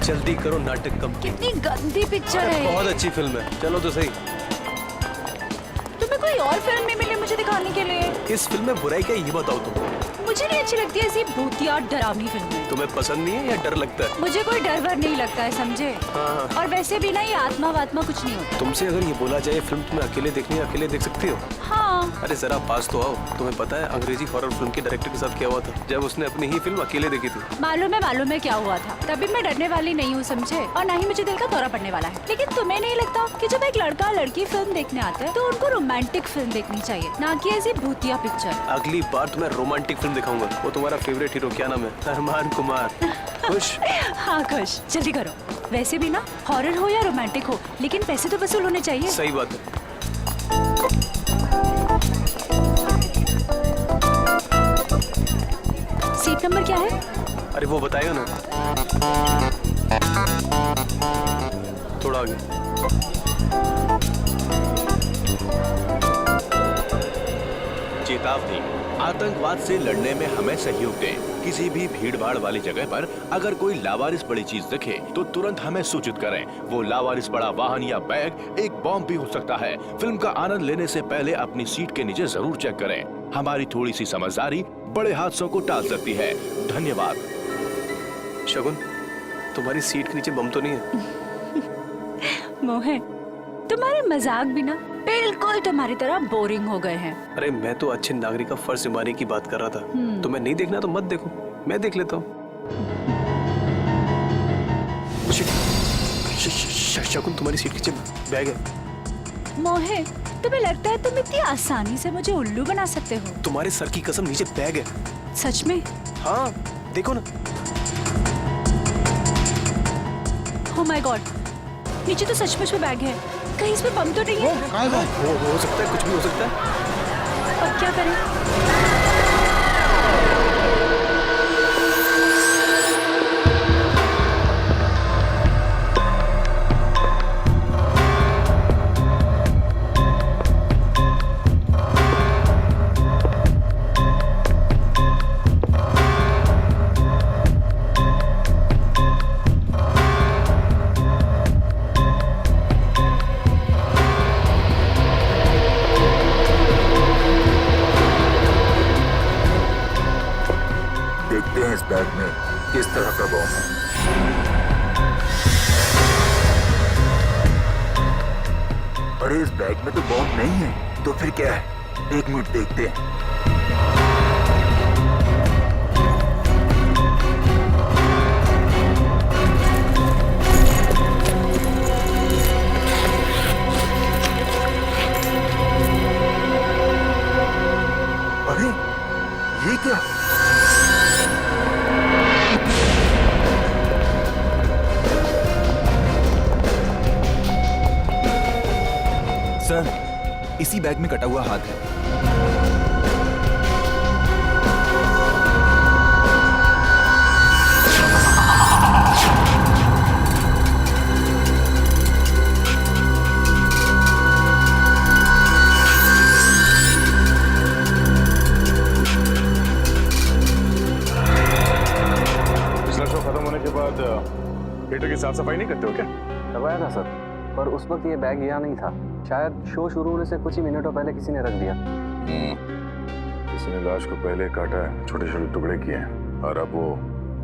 जल्दी करो, नाटक कम। कितनी गंदी पिक्चर है। बहुत अच्छी फिल्म है, चलो तो सही। तुम्हें कोई और फिल्म नहीं मिली मुझे दिखाने के लिए? इस फिल्म में बुराई क्या है ये बताओ तुम। मुझे नहीं अच्छी लगती ऐसी भूतिया डरावनी फिल्में। तुम्हें पसंद नहीं है या डर लगता है? मुझे कोई डर वर नहीं लगता है, समझे? हाँ। और वैसे भी ना ये आत्मा वात्मा कुछ नहीं होता। तुमसे अगर ये बोला जाए फिल्म तुम्हें अकेले देखनी है, अकेले देख सकती हो? हाँ। अरे जरा पास तो आओ। तुम्हें पता है अंग्रेजी हॉरर फिल्म के डायरेक्टर के साथ क्या हुआ था जब उसने अपनी ही फिल्म अकेले देखी थी? मालूम है क्या हुआ था। तभी मैं डरने वाली नहीं हूँ, समझे? और ना ही मुझे दिल का दौरा पड़ने वाला है। लेकिन तुम्हें नहीं लगता कि जब एक लड़का लड़की फिल्म देखने आता है तो उनको रोमांटिक फिल्म देखनी चाहिए, ना कि ऐसी भूतिया पिक्चर? अगली बार तुम्हें रोमांटिक फिल्म दिखाऊंगा। वो तुम्हारा फेवरेट हीरो क्या नाम है? अरमान कुमार। खुश? हाँ खुश। जल्दी करो। वैसे भी ना हॉरर हो या रोमांटिक हो, लेकिन पैसे तो वसूल होने चाहिए। सही बात है। सीट नंबर क्या है? अरे वो बताएगा ना। थोड़ा आगे। चेतावनी, आतंकवाद से लड़ने में हमें सहयोग दें। किसी भी भीड़ भाड़ वाली जगह पर अगर कोई लावारिस बड़ी चीज दिखे तो तुरंत हमें सूचित करें। वो लावारिस बड़ा वाहन या बैग एक बॉम्ब भी हो सकता है। फिल्म का आनंद लेने से पहले अपनी सीट के नीचे जरूर चेक करें। हमारी थोड़ी सी समझदारी बड़े हादसों को टाल सकती है। धन्यवाद। शगुन, तुम्हारी सीट के नीचे बम तो नहीं है? मोहे, तुम्हारे मजाक भी ना बिल्कुल तुम्हारी तरह बोरिंग हो गए हैं। अरे मैं तो अच्छे नागरिक का फर्ज निभाने की बात कर रहा था। तुम्हें नहीं देखना तो मत देखो, मैं देख लेता हूँ। शगुन, तुम्हारी सीट के नीचे बैग है। मोहे, तुम्हें लगता है तुम इतनी आसानी से मुझे उल्लू बना सकते हो? तुम्हारे सर की कसम, नीचे बैग है। सच में? हाँ देखो ना। Oh my God, नीचे तो सचमुच में बैग है। कहीं इसमें बम तो नहीं है? हो सकता है, कुछ भी हो सकता है। अब क्या करें? देखते हैं इस बैग में किस तरह का बॉम्ब है। अरे इस बैग में तो बॉम्ब नहीं है, तो फिर क्या है? एक मिनट देखते हैं। अरे ये क्या? सर, इसी बैग में कटा हुआ हाथ है। पिछला शो खत्म होने के बाद थिएटर की साफ सफाई नहीं करते हो क्या? करवाया था सर, पर उस वक्त ये बैग यहाँ नहीं था। शायद शो शुरू होने से कुछ ही मिनटों पहले किसी ने रख दिया। किसी ने लाश को पहले काटा है, छोटे छोटे टुकड़े किए हैं और अब वो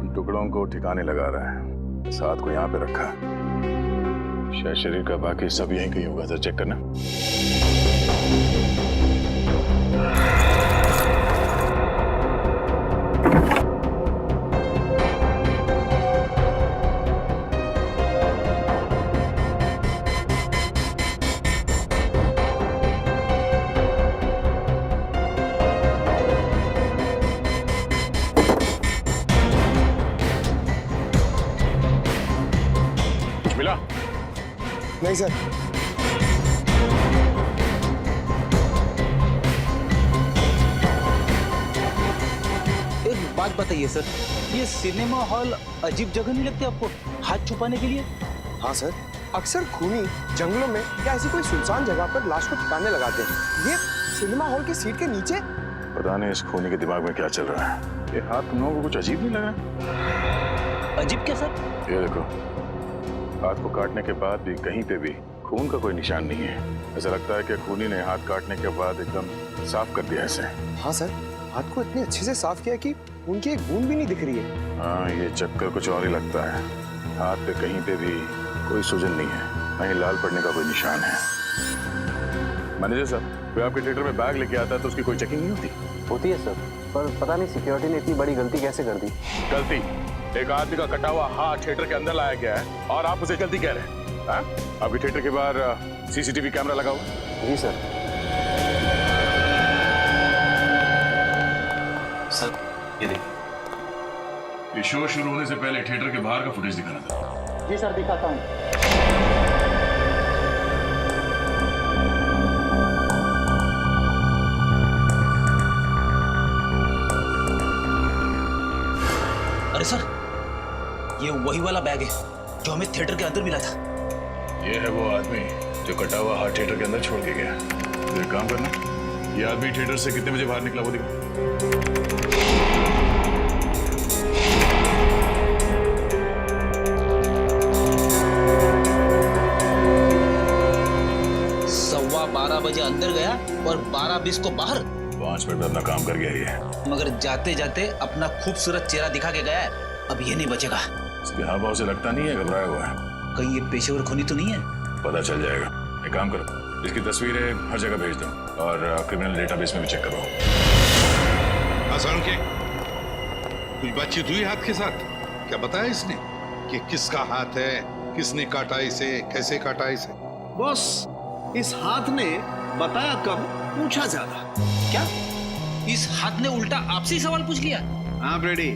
उन टुकड़ों को ठिकाने लगा रहा है। साथ को यहाँ पे रखा है। शायद शरीर का बाकी सब यहीं कहीं होगा। सर चेक करना। मिला? नहीं सर। एक बात बताइए सर, ये सिनेमा हॉल अजीब जगह नहीं लगती आपको हाथ छुपाने के लिए? हाँ सर, अक्सर खूनी जंगलों में या ऐसी कोई सुनसान जगह पर लाश को ठिकाने लगाते हैं। ये सिनेमा हॉल की सीट के नीचे। पता नहीं इस खूनी के दिमाग में क्या चल रहा है। ये हाथ तुम लोगों को कुछ अजीब नहीं लग रहा? अजीब क्या सर? ये देखो, हाथ को काटने के बाद भी कहीं पे भी खून का कोई निशान नहीं है। ऐसा लगता है कि खूनी ने हाथ काटने के बाद एकदम साफ कर दिया ऐसे। हाँ सर, हाथ को इतने अच्छे से साफ किया कि उनकी एक बूंद भी नहीं दिख रही है। हाँ, ये चक्कर कुछ और ही लगता है। हाथ पे कहीं पे भी कोई सूजन नहीं है, न ही लाल पड़ने का कोई निशान है। मैनेजर साहब, कोई आपके थिएटर में बैग लेके आता है तो उसकी कोई चेकिंग नहीं होती? होती है सर, पर पता नहीं सिक्योरिटी ने इतनी बड़ी गलती कैसे कर दी। गलती? एक आदमी का कटा हुआ हाथ थिएटर के अंदर लाया गया है और आप उसे गलती कह रहे हैं? हाँ? अभी थिएटर के बाहर सीसीटीवी कैमरा लगा हुआ? जी सर। सर ये देखिए, ये शो शुरू होने से पहले थिएटर के बाहर का फुटेज दिखाना था। जी सर, दिखाता हूँ। अरे सर, ये वही वाला बैग है जो हमें थिएटर के अंदर मिला था। ये है वो आदमी जो कटा हुआ हाथ थिएटर के अंदर छोड़ के गया। तो एक काम करना, ये आदमी थिएटर से कितने बजे बाहर निकला वो दिखा। सवा 12 बजे अंदर गया और 12:20 को बाहर। 5 मिनट में अपना काम कर गया ये। मगर जाते जाते अपना खूबसूरत चेहरा दिखा के गया है। अब ये नहीं बचेगा। इसके हाव भाव से लगता नहीं है घबराया हुआ है। कहीं ये पेशेवर खूनी तो नहीं है? पता चल जाएगा। एक काम करो, इसकी तस्वीरें हर जगह भेज दो और क्रिमिनल डेटाबेस में भी चेक करवाओ। आसान के कुछ बातचीत हुई हाथ के साथ? क्या बताया इसने कि किसका हाथ है, किसने काटा इसे, कैसे काटा इसे? बॉस, इस हाथ ने बताया कब, पूछा ज्यादा। क्या इस हाथ ने उल्टा आपसे ही सवाल पूछ लिया? हाँ ब्रेडी,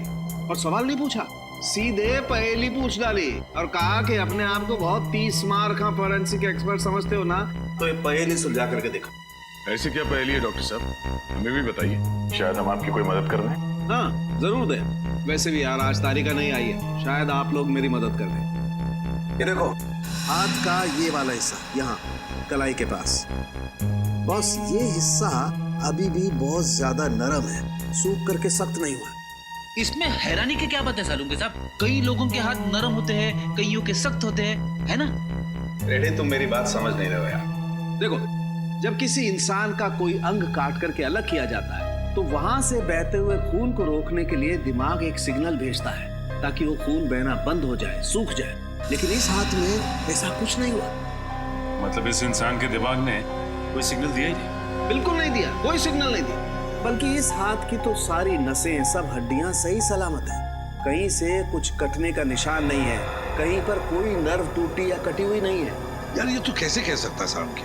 और सवाल नहीं पूछा, सीधे पहेली पूछ डाली और कहा कि अपने आप को बहुत 30 मार्क का फॉरेंसिक एक्सपर्ट समझते हो ना, तो ये पहेली सुलझा करके देखो। ऐसी क्या पहेली है डॉक्टर साहब, हमें भी बताइए, शायद हम आपकी कोई मदद कर दें। हाँ जरूर दे। वैसे भी यार आज तारिका नहीं आई है, शायद आप लोग मेरी मदद कर दें। ये देखो, हाथ का ये वाला हिस्सा यहाँ कलाई के पास। बॉस, ये हिस्सा अभी भी बहुत ज्यादा नरम है, सूख करके सख्त नहीं हुआ। इसमें हैरानी की क्या बात है सालुंके साहब? कई लोगों के हाथ नरम होते हैं, कईयों के सख्त होते हैं, है ना? रेडे, तुम मेरी बात समझ नहीं रहे हो यार। देखो, जब किसी इंसान का कोई अंग काट करके अलग किया जाता है तो वहां से बहते हुए खून को रोकने के लिए दिमाग एक सिग्नल भेजता है ताकि वो खून बहना बंद हो जाए, सूख जाए। लेकिन इस हाथ में ऐसा कुछ नहीं हुआ। मतलब इस इंसान के दिमाग ने कोई सिग्नल दिया ही नहीं? बिल्कुल नहीं दिया, कोई सिग्नल नहीं दिया। बल्कि इस हाथ की तो सारी नसें, सब हड्डियां सही सलामत है। कहीं से कुछ कटने का निशान नहीं है, कहीं पर कोई नर्व टूटी या कटी हुई नहीं है। यार ये तू कैसे कह सकता साहब के?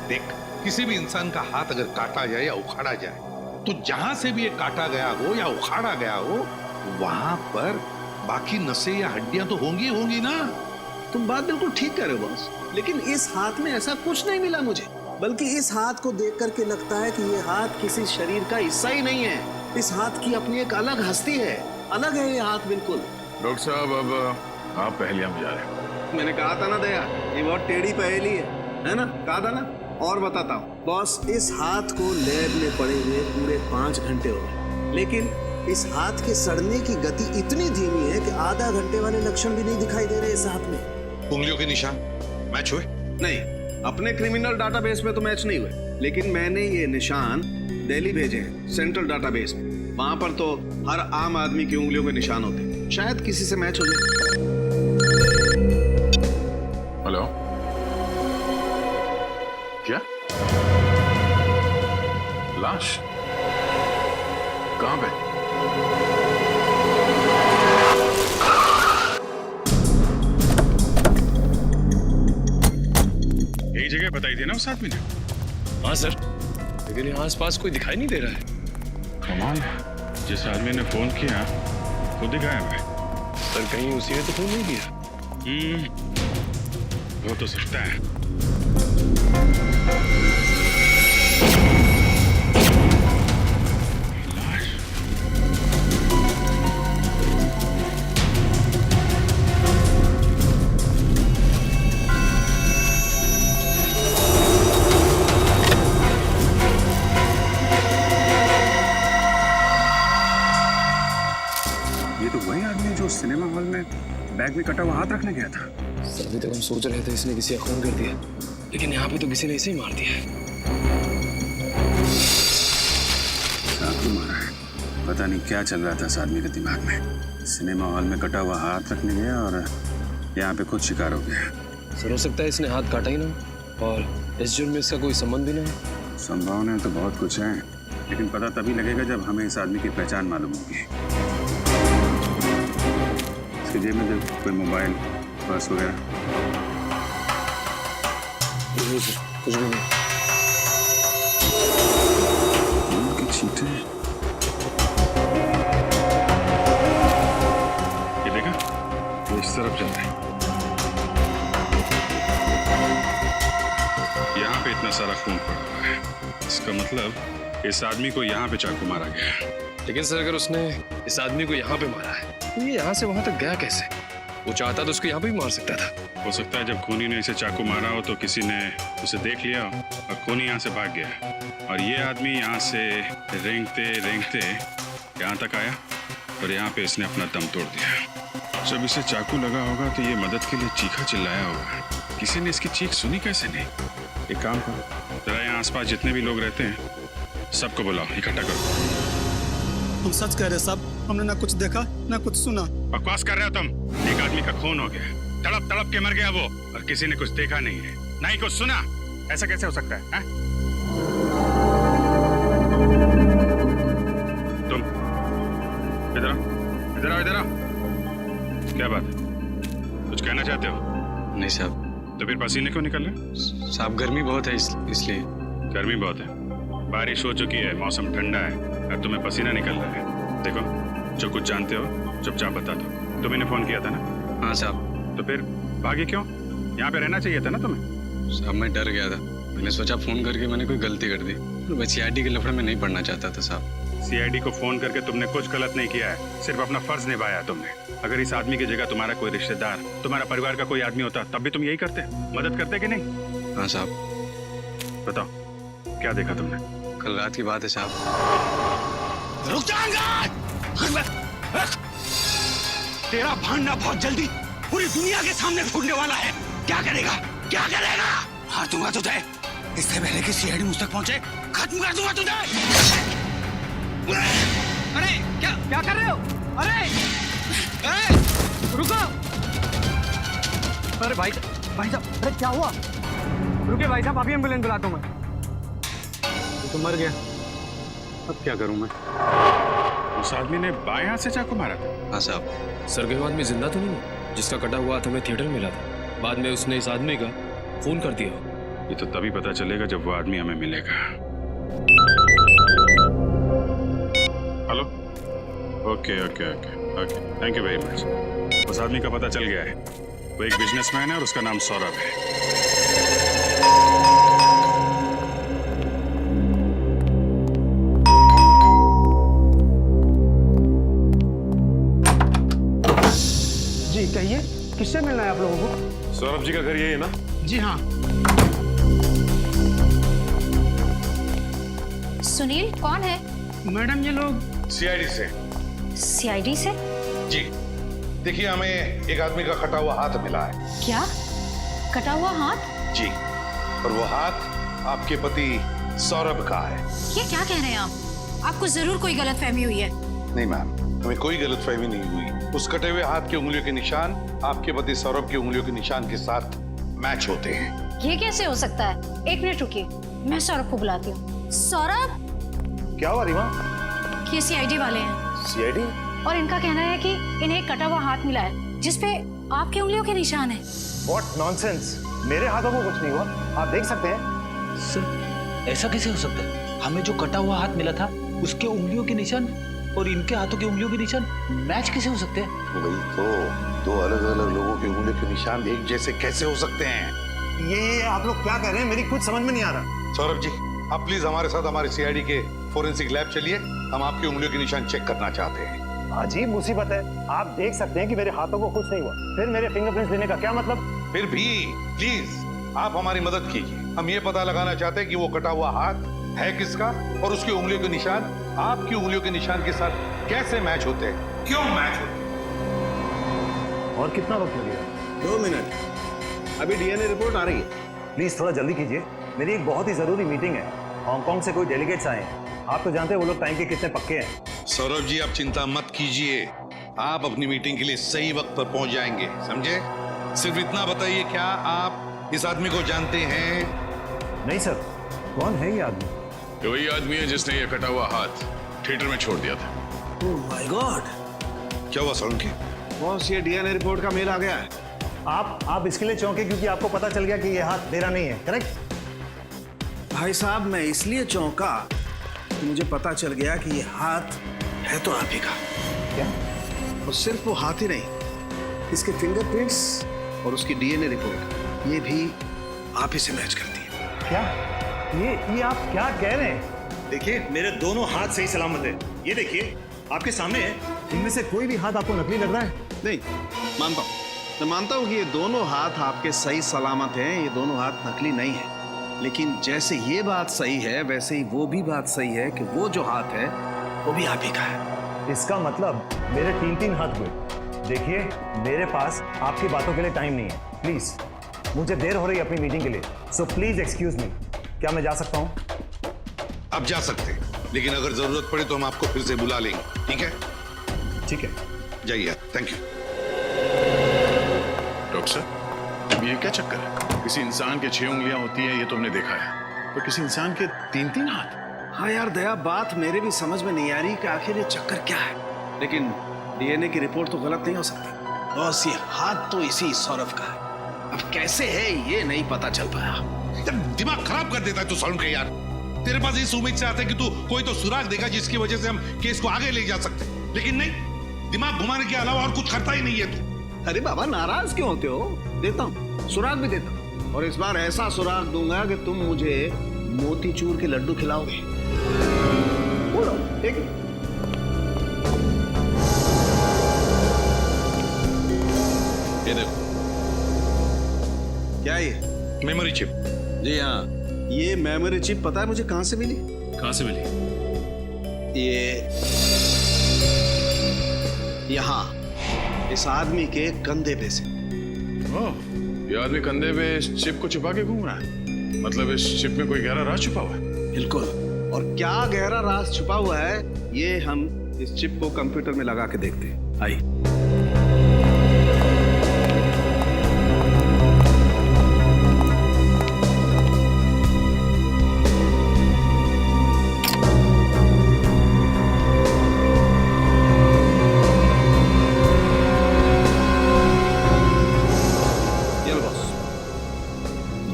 देख, किसी भी इंसान का हाथ अगर काटा जाए या उखाड़ा जाए तो जहां से भी ये काटा गया हो या उखाड़ा गया हो वहां पर बाकी नसें या हड्डियां तो होंगी होंगी ना। तुम बात बिल्कुल ठीक कह रहे हो बॉस, लेकिन इस हाथ में ऐसा कुछ नहीं मिला मुझे। बल्कि इस हाथ को देख करके लगता है कि ये हाथ किसी शरीर का हिस्सा ही नहीं है। इस हाथ की अपनी एक अलग हस्ती है, अलग है ये हाथ बिल्कुल। डॉक्टर साहब, अब आप पहेलियां बुझा रहे हैं। मैंने कहा था ना दया, ये बहुत टेढ़ी पहेली है ना? कहा था ना। और बताता हूँ बॉस, इस हाथ को लैब में पड़े हुए पूरे 5 घंटे हो गए, लेकिन इस हाथ के सड़ने की गति इतनी धीमी है कि आधा घंटे वाले लक्षण भी नहीं दिखाई दे रहे इस हाथ में। उंगलियों के निशान मैच हुए? नहीं, अपने क्रिमिनल डाटाबेस में तो मैच नहीं हुए, लेकिन मैंने ये निशान दिल्ली भेजे हैं सेंट्रल डाटाबेस में। वहां पर तो हर आम आदमी की उंगलियों के निशान होते हैं, शायद किसी से मैच हो जाए। हेलो, क्या लाश कहां पे? यही जगह बताई थी ना उस आदमी ने? हाँ सर, लेकिन यहाँ आसपास कोई दिखाई नहीं दे रहा है। कमाल, जिस आदमी ने फोन किया खुद ही गायब है। सर कहीं उसी ने तो फोन नहीं किया? हो तो सकता है। लाश? ये तो वही आदमी जो सिनेमा हॉल में बैग में कटा हुआ हाथ रखने गया था। सर अभी तक हम सोच रहे थे इसने किसी का खून कर दिया, लेकिन यहाँ पे तो किसी ने इसे ही मार दिया है। चाकू मारा है। पता नहीं क्या चल रहा था इस आदमी के दिमाग में। सिनेमा हॉल में कटा हुआ हाथ रखने गया और यहाँ पे खुद शिकार हो गया। सर हो सकता है इसने हाथ काटा ही ना हो और इस जुर्म में इसका कोई संबंध भी ना हो। संभावनाएं तो बहुत कुछ है, लेकिन पता तभी लगेगा जब हमें इस आदमी की पहचान मालूम होगी। इसके जेब में देख, कोई मोबाइल, पर्स वगैरह? नहीं सर, कुछ भी नहीं। उनकी चीटें। ये देखा, ये इस तरफ चल रहा है। यहाँ पे इतना सारा खून पड़ा हुआ है, इसका मतलब इस आदमी को यहाँ पे चाकू मारा गया है। लेकिन सर अगर उसने इस आदमी को यहाँ पे मारा है तो ये यहाँ से वहां तक गया कैसे? वो चाहता तो उसको यहाँ पे भी मार सकता था। हो सकता है जब खूनी ने इसे चाकू मारा हो तो किसी ने उसे देख लिया हो और खूनी यहाँ से भाग गया और ये आदमी यहाँ से रेंगते रेंगते यहाँ तक आया और यहाँ पे इसने अपना दम तोड़ दिया। जब इसे चाकू लगा होगा तो ये मदद के लिए चीखा चिल्लाया होगा। किसी ने इसकी चीख सुनी कैसे नहीं? एक काम करो, जरा यहाँ आसपास जितने भी लोग रहते हैं सबको बुलाओ, इकट्ठा करो। हम सच कह रहे साहब, हमने ना कुछ देखा ना कुछ सुना। बकवास कर रहे हो तुम। एक आदमी का खून हो गया, तड़प तड़प के मर गया वो, और किसी ने कुछ देखा नहीं है, ना ही कुछ सुना। ऐसा कैसे हो सकता है? तुम इधर आओ, इधर आओ, इधर आओ। क्या बात है, कुछ कहना चाहते हो? नहीं साहब। तो फिर पसीने क्यों निकल रहे? साहब गर्मी बहुत है इसलिए। गर्मी बहुत है, बारिश हो चुकी है, मौसम ठंडा है और तुम्हें पसीना निकल रहा है। देखो, जो कुछ जानते हो चुपचाप बता दो। तुम्हें फोन किया था ना? हाँ साहब। तो फिर भागे क्यों? यहाँ पे रहना चाहिए था ना तुम्हें। साहब मैं डर गया था, मैंने सोचा फोन करके मैंने कोई गलती कर दी। मैं सीआईडी के लफड़े में नहीं पड़ना चाहता था साहब। सीआईडी को फोन करके तुमने कुछ गलत नहीं किया है, सिर्फ अपना फर्ज निभाया तुमने। अगर इस आदमी की जगह तुम्हारा कोई रिश्तेदार, तुम्हारा परिवार का कोई आदमी होता तब भी तुम यही करते, मदद करते कि नहीं? हाँ साहब। बताओ क्या देखा तुमने? कल रात की बात है साहब। रुक जाएंगे! तेरा भांडा बहुत जल्दी पूरी दुनिया के सामने फूटने वाला है। क्या करेगा? क्या करेगा? हाँ दूंगा तुझे, इससे पहले कि सीआईडी मुझ तक पहुंचे खत्म कर दूंगा तुझे। अरे क्या क्या कर रहे हो? अरे रुको! अरे भाई साहब, अरे क्या हुआ? रुके भाई साहब, अभी एम्बुलेंस बुलाता हूं मैं। तो मर गया, अब क्या करूं मैं? उस आदमी ने बाएं हाथ से चाकू मारा था। हाँ साहब। सर वो आदमी जिंदा तो नहीं, जिसका कटा हुआ हाथ हमें थिएटर में मिला था। बाद में उसने इस आदमी का फोन कर दिया। ये तो तभी पता चलेगा जब वो आदमी हमें मिलेगा। Hello, okay okay okay okay, thank you very much. उस आदमी का पता चल गया है, वो एक बिजनेसमैन है और उसका नाम सौरभ है। जी कहिए, किससे मिलना है आप लोगों को? सौरभ जी का घर यही है ना? जी हाँ। सुनील कौन है? मैडम ये लोग सीआईडी से। सीआईडी से? जी देखिए, हमें एक आदमी का कटा हुआ हाथ मिला है। क्या कटा हुआ हाथ? जी, और वो हाथ आपके पति सौरभ का है। ये क्या कह रहे हैं आप? आपको जरूर कोई गलतफहमी हुई है। नहीं मैम, हमें कोई गलतफहमी नहीं हुई। उस कटे हुए हाथ के उंगलियों के निशान आपके पति सौरभ की उंगलियों के निशान के साथ मैच होते हैं। ये कैसे हो सकता है? एक मिनट रुकिए, मैं सौरभ को बुलाती हूँ। सौरभ! क्या हुआ रीमा? ये सीआईडी वाले हैं। सीआईडी? और इनका कहना है कि इन्हें कटा हुआ हाथ मिला है जिसपे आपकी उंगलियों के निशान है। What nonsense! मेरे हाथों को कुछ नहीं हुआ, आप देख सकते हैं। सर ऐसा कैसे हो सकता है? हमें जो कटा हुआ हाथ मिला था उसके उंगलियों के निशान और इनके हाथों के उंगलियों के निशान मैच कैसे हो सकते हैं? वही तो, दो अलग अलग लोगों के उंगलियों के निशान एक जैसे कैसे हो सकते हैं? ये आप लोग क्या कह रहे हैं? मेरी कुछ समझ में नहीं आ रहा। सौरभ जी, आप प्लीज हमारे साथ हमारे सीआईडी के फोरेंसिक लैब चलिए, हम आपकी उंगलियों के निशान चेक करना चाहते हैं। अजीब मुसीबत है, आप देख सकते हैं कि मेरे हाथों को कुछ नहीं हुआ, फिर मेरे फिंगरप्रिंट्स लेने का क्या मतलब? फिर भी प्लीज आप हमारी मदद कीजिए, हम ये पता लगाना चाहते हैं कि वो कटा हुआ हाथ है किसका और उसकी उंगलियों के निशान आपकी उंगलियों के निशान के साथ कैसे मैच होते हैं, क्यों मैच होते हैं? और कितना वक्त लगेगा? 2 मिनट, अभी डीएनए रिपोर्ट आ रही है। प्लीज थोड़ा जल्दी कीजिए, मेरी एक बहुत ही जरूरी मीटिंग है। हांगकांग से कोई डेलीगेट्स आए हैं, आप तो जानते हैं वो लोग टाइम के कितने पक्के हैं। सौरभ जी, आप चिंता मत कीजिए, आप अपनी मीटिंग के लिए सही वक्त पर पहुंच जाएंगे, समझे? सिर्फ इतना बताइए, क्या आप इस आदमी को जानते हैं? नहीं सर, कौन है ये आदमी? ये वही आदमी है जिसने ये कटा हुआ हाथ थिएटर में छोड़ दिया था। ओह माय गॉड, क्या हुआ सोलंकी? बॉस, ये डीएनए रिपोर्ट का मेल आ गया है। आप इसके लिए चौंके क्योंकि आपको पता चल गया कि ये हाथ मेरा नहीं है, करेक्ट? भाई साहब, मैं इसलिए चौंका कि मुझे पता चल गया कि ये हाथ है तो आप ही का। क्या? और सिर्फ वो हाथ ही नहीं, इसके फिंगरप्रिंट्स और उसकी डीएनए रिपोर्ट, ये भी आप ही से मैच करती है। क्या? ये आप क्या कह रहे हैं? देखिए, मेरे दोनों हाथ सही सलामत है। ये देखिए, आपके सामने है। इनमें से कोई भी हाथ आपको नकली लग रहा है? नहीं, मानता हूँ, मैं मानता हूँ कि ये दोनों हाथ आपके सही सलामत हैं, ये दोनों हाथ नकली नहीं है। लेकिन जैसे ये बात सही है, वैसे ही वो भी बात सही है कि वो जो हाथ है वो भी आप ही का है। इसका मतलब मेरे 3 हाथ हुए। देखिए, मेरे पास आपकी बातों के लिए टाइम नहीं है। प्लीज, मुझे देर हो रही है अपनी मीटिंग के लिए, सो प्लीज एक्सक्यूज मी। क्या मैं जा सकता हूँ? आप जा सकते हैं, लेकिन अगर जरूरत पड़े तो हम आपको फिर से बुला लेंगे, ठीक है? ठीक है, जाइए, थैंक यू। डॉक्टर साहब, ये क्या चक्कर है? किसी इंसान के 6 उंगलियां होती हैं, ये तो हमने देखा है, तो किसी इंसान के 3 हाथ? हाँ यार दया, बात मेरे भी समझ में नहीं आ रही कि आखिर ये चक्कर क्या है। लेकिन डीएनए की रिपोर्ट तो गलत नहीं हो सकती। बॉस, ये हाथ तो इसी सौरभ का है। अब कैसे है ये नहीं पता चल पाया। दिमाग खराब कर देता है तू सौरभ के यार। तेरे पास इस उम्मीद से आता है कि तू कोई तो सुराग देगा जिसकी वजह से हम केस को आगे ले जा सकते, लेकिन नहीं, दिमाग घुमाने के अलावा और कुछ करता ही नहीं है तू। अरे बाबा, नाराज क्यों होते हो? देता हूँ, सुराग भी देता हूँ, और इस बार ऐसा सुराग दूंगा कि तुम मुझे मोतीचूर के लड्डू खिलाओगे। बोलो, ठीक है? ये देखो, क्या ये? Memory chip. जी हाँ, ये मेमोरी चिप पता है मुझे कहां से मिली? कहां से मिली? ये यहाँ इस आदमी के कंधे पे से। ये आदमी कंधे पे इस चिप को छुपा के घूम रहा है? मतलब इस चिप में कोई गहरा राज छुपा हुआ है? बिल्कुल, और क्या गहरा राज छुपा हुआ है ये हम इस चिप को कंप्यूटर में लगा के देखते हैं। आइए।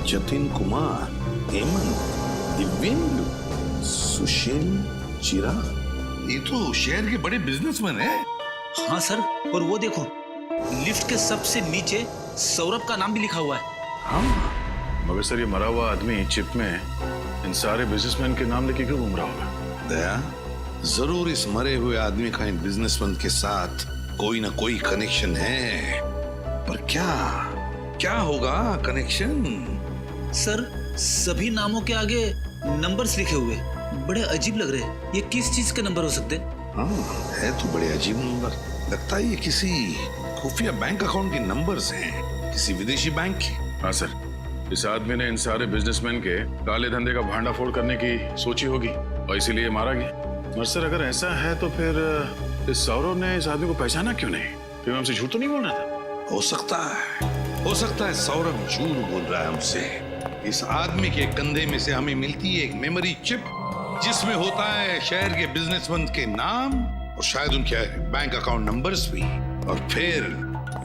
जतिन कुमार, हेमंत, दिव्येंदु, सुशील, चिराग, ये तो शहर के बड़े बिजनेसमैन हैं। हाँ सर, और वो देखो, लिफ्ट के सबसे नीचे सौरभ का नाम भी लिखा हुआ है। हाँ, मगर सर ये मरा हुआ आदमी चिप में इन सारे बिजनेसमैन के नाम लेके क्यों घूम रहा होगा? दया, जरूर इस मरे हुए आदमी का इन बिजनेसमैन के साथ कोई ना कोई कनेक्शन है, पर क्या होगा कनेक्शन? सर, सभी नामों के आगे नंबर्स लिखे हुए, बड़े अजीब लग रहे हैं। ये किस चीज के नंबर हो सकते हैं? हाँ, है तो बड़े अजीब नंबर। लगता है ये किसी खुफिया बैंक अकाउंट के नंबर्स हैं, किसी विदेशी बैंक के। हाँ सर, इस आदमी ने इन सारे बिजनेसमैन के काले धंधे का भांडाफोड़ करने की सोची होगी और इसीलिए मारा गया। और सर अगर ऐसा है तो फिर इस सौरभ ने इस आदमी को पहचाना क्यों नहीं? फिर हमसे झूठ तो नहीं बोल रहा था? हो सकता है सौरभ झूठ बोल रहा है हमसे। इस आदमी के कंधे में से हमें मिलती है एक मेमोरी चिप जिसमें होता है शहर के बिजनेसमैन के नाम और शायद उनके बैंक अकाउंट नंबर्स भी। और फिर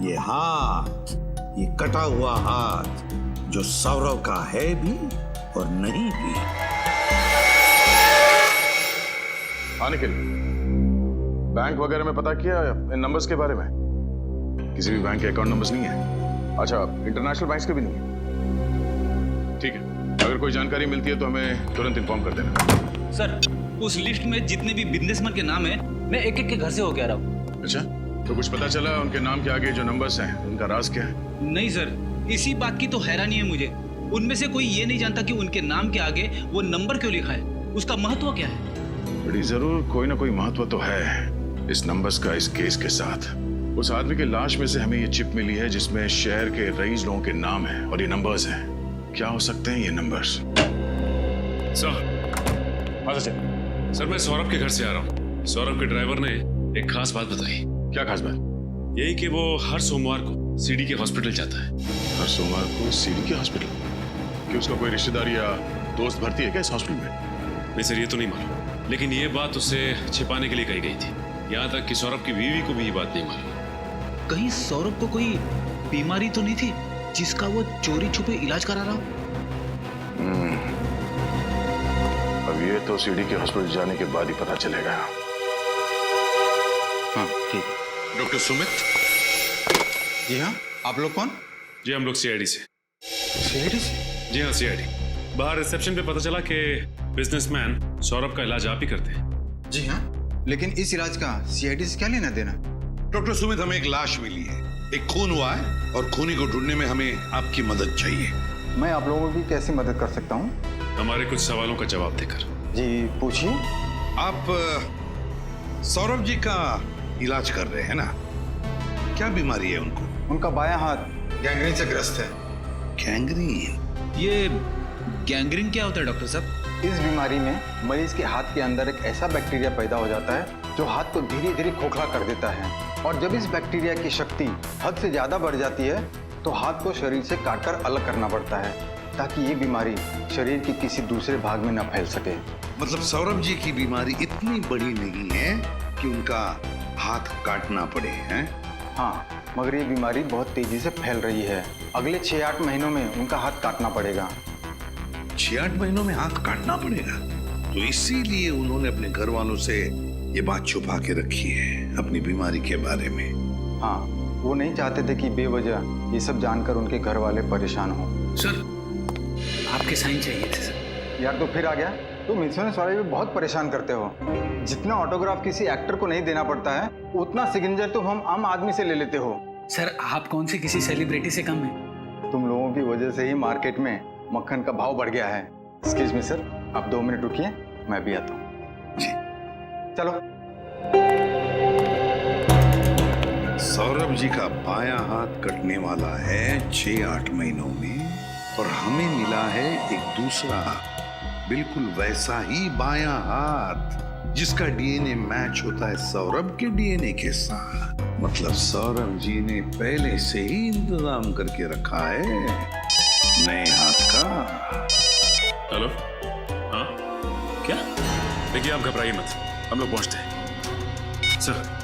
ये हाथ, ये कटा हुआ हाथ जो सौरभ का है भी और नहीं भी। हाँ निखिल, बैंक वगैरह में पता किया इन नंबर्स के बारे में? किसी भी बैंक के अकाउंट नंबर्स नहीं है? अच्छा, इंटरनेशनल बैंक्स के भी नहीं है? ठीक है, अगर कोई जानकारी मिलती है तो हमें तुरंत इन्फॉर्म कर देना। सर, उस लिस्ट में जितने भी बिजनेसमैन के नाम हैं, मैं एक एक के घर से होके आ रहा हूँ। अच्छा, तो कुछ पता चला उनके नाम के आगे जो नंबर्स हैं उनका राज क्या है? नहीं सर, इसी बात की तो हैरानी है मुझे। उनमें से कोई ये नहीं जानता कि उनके नाम के आगे वो नंबर क्यों लिखा है, उसका महत्व क्या है? बड़ी जरूर कोई ना कोई महत्व तो है इस नंबर्स का इस केस के साथ। उस आदमी की लाश में से हमें ये चिप मिली है जिसमें शहर के रईस लोगों के नाम हैं और ये नंबर्स हैं। क्या हो सकते हैं ये नंबर्स? सर मैं सौरभ के घर से आ रहा हूँ। सौरभ के ड्राइवर ने एक खास बात बताई। क्या खास बात? यही कि वो हर सोमवार को सीडी के हॉस्पिटल जाता है। हर सोमवार को सीडी के हॉस्पिटल? कि उसका कोई रिश्तेदार या दोस्त भर्ती है क्या इस हॉस्पिटल में? नहीं सर, ये तो नहीं मालूम, लेकिन ये बात उसे छिपाने के लिए कही गई थी। यहाँ तक कि सौरभ की बीवी को भी ये बात नहीं मालूम। कहीं सौरभ को कोई बीमारी तो नहीं थी जिसका वो चोरी छुपे इलाज करा रहा हो? अब ये तो सीडी के हॉस्पिटल जाने के बाद ही पता चलेगा। हाँ ठीक। डॉक्टर सुमित? जी हाँ, आप लोग कौन? जी हम लोग सीआईडी से। सीआईडी से? जी हाँ सीआईडी। बाहर रिसेप्शन पे पता चला कि बिजनेसमैन सौरभ का इलाज आप ही करते हैं। जी हाँ, लेकिन इस इलाज का सीआईडी से क्या लेना देना? डॉक्टर सुमित, हमें एक लाश मिली है, एक खून हुआ है और खूनी को ढूंढने में हमें आपकी मदद चाहिए। मैं आप लोगों की कैसे मदद कर सकता हूँ? हमारे कुछ सवालों का जवाब देकर। जी पूछिए। आप सौरभ जी का इलाज कर रहे हैं ना? क्या बीमारी है उनको? उनका बायां हाथ गैंग्रीन से ग्रस्त है। गैंग्रीन? ये गैंग्रीन क्या होता है डॉक्टर साहब? इस बीमारी में मरीज के हाथ के अंदर एक ऐसा बैक्टीरिया पैदा हो जाता है जो हाथ को धीरे धीरे खोखला कर देता है, और जब इस बैक्टीरिया की शक्ति हद से ज्यादा बढ़ जाती है तो हाथ को शरीर से काटकर अलग करना पड़ता है ताकि ये बीमारी शरीर के किसी दूसरे भाग में न फैल सके। मतलब सौरभ जी की बीमारी इतनी बड़ी नहीं है कि उनका हाथ काटना पड़े, हैं? हाँ, मगर ये बीमारी बहुत तेजी से फैल रही है। अगले 6-8 महीनों में उनका हाथ काटना पड़ेगा। 6-8 महीनों में हाथ काटना पड़ेगा? तो इसीलिए उन्होंने अपने घर वालों से ये बात छुपा के रखी है अपनी बीमारी के बारे में। हाँ, वो नहीं चाहते थे कि बेवजह ये सब जानकर उनके घर वाले परेशान हो। सर आपके साइन चाहिए थे सर। यार तो फिर आ गया। तुम इंश्योरेंस वाले भी बहुत परेशान करते हो। जितना ऑटोग्राफ किसी एक्टर को नहीं देना पड़ता है उतना सिग्नेचर तुम हम आम आदमी से ले लेते हो। सर आप कौन से किसी सेलिब्रिटी से कम है? तुम लोगों की वजह से ही मार्केट में मक्खन का भाव बढ़ गया है। एक्सक्यूज मी सर, आप 2 मिनट रुकिए, मैं भी आता हूँ। जी चलो। सौरभ जी का बायां हाथ कटने वाला है 6-8 महीनों में, और हमें मिला है एक दूसरा बिल्कुल वैसा ही बायां हाथ जिसका डीएनए मैच होता है सौरभ के डीएनए के साथ। मतलब सौरभ जी ने पहले से ही इंतजाम करके रखा है नए हाथ का। हेलो, हाँ क्या? देखिए आप घबराइए मत, हम लोग पहुंचते हैं। सर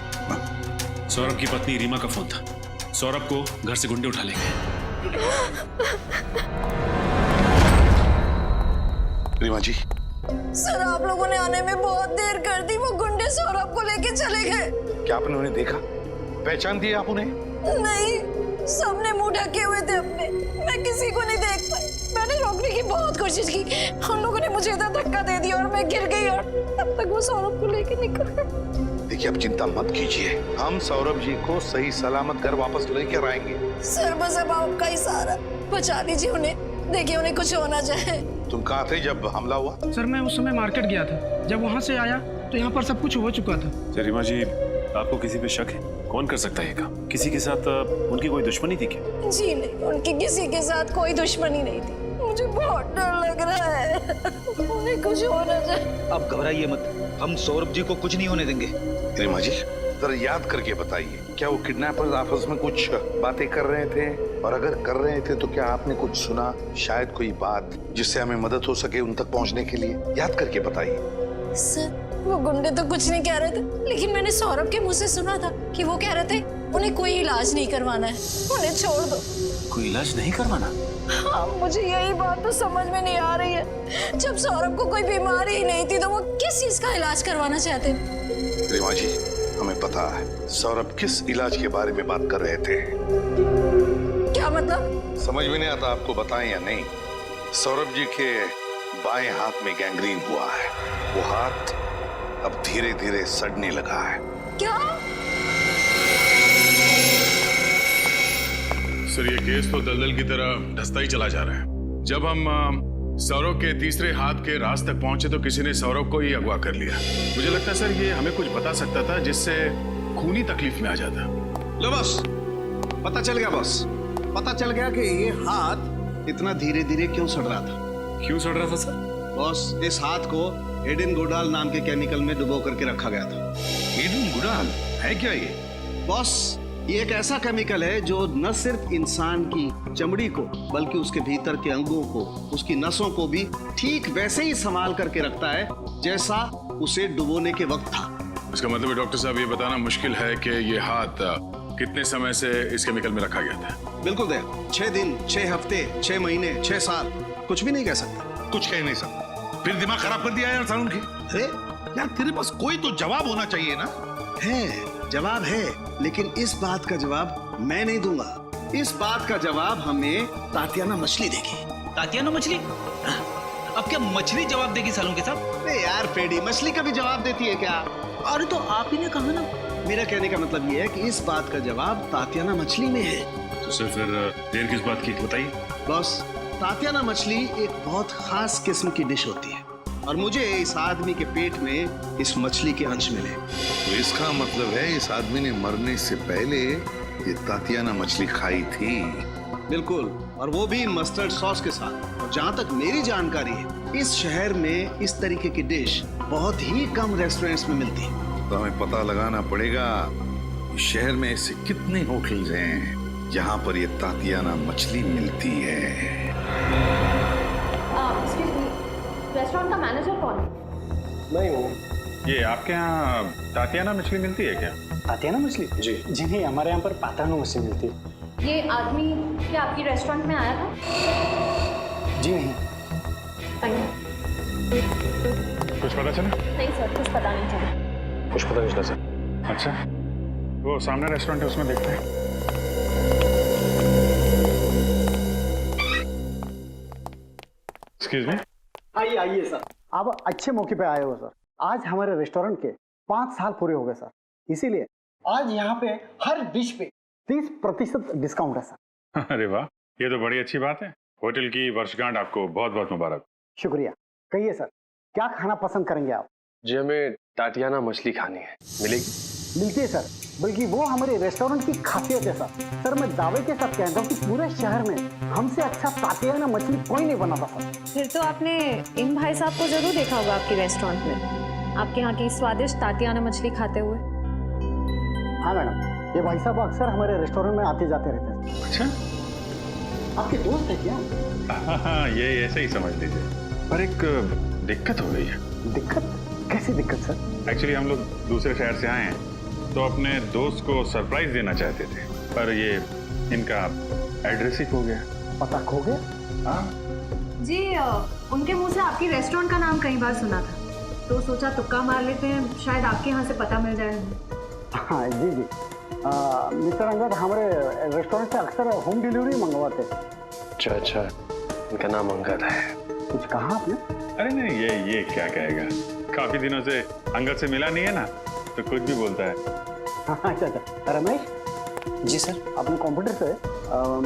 सौरभ की पत्नी रीमा का फोन था। सौरभ को घर से गुंडे उठा लेंगे। रीमा जी। सर आप लोगों ने आने में बहुत देर कर दी। वो गुंडे सौरभ को लेके चले गए। क्या आपने उन्हें देखा? पहचान दिया आप उन्हें? नहीं, सबने मुंह ढके हुए थे अपने। मैं किसी को नहीं देख पाई। मैंने रोकने की बहुत कोशिश की, उन लोगों ने मुझे इधर धक्का दे दिया और मैं गिर गई, और तब तक वो सौरभ को लेके निकल गए। देखिए आप चिंता मत कीजिए, हम सौरभ जी को सही सलामत घर वापस लेकर आएंगे। सर बस अब आपका ही सहारा, बचा लीजिए उन्हें। देखिए उन्हें कुछ हो ना जाए। तुम कहाँ थे जब हमला हुआ? सर मैं उस समय मार्केट गया था। जब वहाँ से आया तो यहाँ पर सब कुछ हो चुका था। रीमा जी, आपको किसी पे शक है? कौन कर सकता है ये काम? किसी के साथ उनकी कोई दुश्मनी थी क्या? जी नहीं, उनकी किसी के साथ कोई दुश्मनी नहीं थी। मुझे बहुत डर लग रहा है, उन्हें कुछ हो ना जाए। आप घबराइए मत, हम सौरभ जी को कुछ नहीं होने देंगे। रीमा जी जरा याद करके बताइए, क्या वो किडनैपर्स आपस में कुछ बातें कर रहे थे? और अगर कर रहे थे तो क्या आपने कुछ सुना? शायद कोई बात जिससे हमें मदद हो सके उन तक पहुंचने के लिए। याद करके बताइए। सर वो गुंडे तो कुछ नहीं कह रहे थे, लेकिन मैंने सौरभ के मुंह से सुना था कि वो कह रहे थे उन्हें कोई इलाज नहीं करवाना है, उन्हें छोड़ दो। कोई इलाज नहीं करवाना? हाँ, मुझे यही बात तो समझ में नहीं आ रही है। जब सौरभ को कोई बीमारी ही नहीं थी तो वो किस चीज का इलाज करवाना चाहते? रीमा जी हमें पता है सौरभ किस इलाज के बारे में बात कर रहे थे। क्या मतलब? समझ में नहीं आता आपको बताएं या नहीं। सौरभ जी के बाएं हाथ में गैंग्रीन हुआ है। वो हाथ अब धीरे धीरे सड़ने लगा है। क्या? सर ये केस तो दलदल की तरह धंसता ही चला जा रहा है। जब हम सौरभ के तीसरे हाथ के राज तक पहुंचे तो किसी ने सौरभ को ही अगवा कर लिया। मुझे लगता है सर ये हमें कुछ बता सकता था जिससे खूनी तकलीफ में आ जाता। लो बॉस, पता चल गया बॉस, पता चल गया कि ये हाथ इतना धीरे धीरे क्यों सड़ रहा था। क्यों सड़ रहा था सर? बॉस, इस हाथ को एडिन गुडाल नाम के केमिकल में डुबो करके रखा गया था। एडिन गुडाल है क्या ये? बॉस, ये एक ऐसा केमिकल है जो न सिर्फ इंसान की चमड़ी को बल्कि उसके भीतर के अंगों को, उसकी नसों को भी ठीक वैसे ही संभाल करके रखता है जैसा उसे डुबोने के वक्त था। इसका मतलब है डॉक्टर साहब, ये बताना मुश्किल है कि ये हाथ कितने समय से इस केमिकल में रखा गया था? बिल्कुल दया, 6 दिन, 6 हफ्ते, 6 महीने, 6 साल, कुछ भी नहीं कह सकता। कुछ कह नहीं सकता। फिर दिमाग खराब कर दिया यार सारुण की। अरे यार तेरे पास कोई तो जवाब होना चाहिए ना। है, जवाब है, लेकिन इस बात का जवाब मैं नहीं दूंगा। इस बात का जवाब हमें तातियाना मछली देगी। तातियाना मछली? अब क्या मछली जवाब देगी सालों के साथ? अरे यार पेडी, मछली कभी जवाब देती है क्या? अरे तो आप ही ने कहा ना। मेरा कहने का मतलब ये है कि इस बात का जवाब तातियाना मछली में है। तो सर फिर देर किस बात की, बताइए। बॉस, तातियाना मछली एक बहुत खास किस्म की डिश होती है और मुझे इस आदमी के पेट में इस मछली के अंश मिले। तो इसका मतलब है इस आदमी ने मरने से पहले ये तातियाना मछली खाई थी। बिल्कुल, और वो भी मस्टर्ड सॉस के साथ। और जहाँ तक मेरी जानकारी है, इस शहर में इस तरीके की डिश बहुत ही कम रेस्टोरेंट्स में मिलती है। तो हमें पता लगाना पड़ेगा शहर में ऐसे कितने होटल्स हैं जहाँ पर ये तातियाना मछली मिलती है। रेस्टोरेंट का मैनेजर कौन है? नहीं हूँ। ये आपके यहाँ तातियाना मछली मिलती है क्या? तातियाना मछली? जी जी नहीं, हमारे यहाँ पर पातानो मछली मिलती है। ये आदमी क्या आपकी रेस्टोरेंट में आया था? जी नहीं। कुछ पता चला? नहीं सर, कुछ पता नहीं चला। कुछ पता नहीं चला सर। अच्छा, वो सामने रेस्टोरेंट है, उसमें देखते हैं। Excuse me. आइए आइए सर, आप अच्छे मौके पे आए हो सर। आज हमारे रेस्टोरेंट के 5 साल पूरे हो गए सर, इसीलिए आज यहाँ पे हर डिश पे 30% डिस्काउंट है सर। अरे वाह, ये तो बड़ी अच्छी बात है। होटल की वर्षगांठ आपको बहुत बहुत मुबारक। शुक्रिया। कहिए सर, क्या खाना पसंद करेंगे आप? जी हमें तातियाना मछली खानी है, मिलेगी? मिलती है सर, बल्कि वो हमारे रेस्टोरेंट की खासियत है सर। सर मैं दावे के साथ कहता हूँ कि पूरे शहर में हमसे अच्छा तातियाना मछली कोई नहीं बनाता सर। फिर तो आपने इन भाई साहब को जरूर देखा होगा आपके रेस्टोरेंट में, आपके यहाँ की स्वादिष्ट तातियाना मछली खाते हुए। हाँ मैडम, ये भाई साहब अक्सर हमारे रेस्टोरेंट में आते जाते रहते हैं। अच्छा, आपके दोस्त है क्या? हाँ, ये ऐसे ही समझ लीजिए। पर एक दिक्कत हो गई है। दिक्कत? कैसी दिक्कत सर? एक्चुअली हम लोग दूसरे शहर से आए हैं तो अपने दोस्त को सरप्राइज देना चाहते थे, पर ये इनका एड्रेस ही खो गया। पता खो गया? हाँ जी, उनके मुंह से आपकी रेस्टोरेंट का नाम कई बार सुना था, तो सोचा तुक्का मार लेते हैं, शायद आपके यहाँ से पता मिल जाए। हाँ जी जी, मिस्टर अंगद हमारे रेस्टोरेंट से अक्सर होम डिलीवरी मंगवाते हैं। अच्छा, इनका नाम अंगद है। कुछ कहा आपने? अरे नहीं, ये क्या कहेगा, काफी दिनों से अंगद से मिला नहीं है ना, तो कुछ भी बोलता है। अच्छा अच्छा, रमेश जी सर, अपने कंप्यूटर से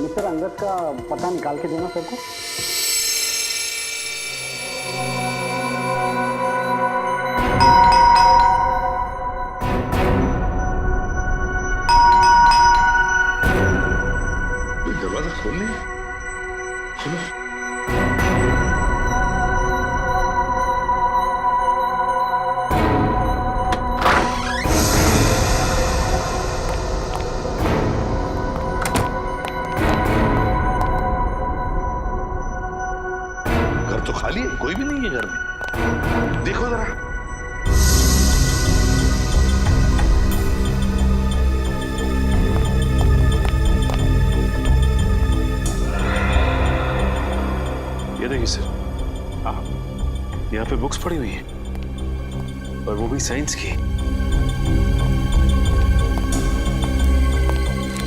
मिस्टर अंगद का पता निकाल के देना सर को। दरवाजा खोल ले, सुनो। घर तो खाली है, कोई भी नहीं है घर में। देखो जरा। ये देखिए सर, यहाँ पे बुक्स पड़ी हुई हैं, और वो भी साइंस की।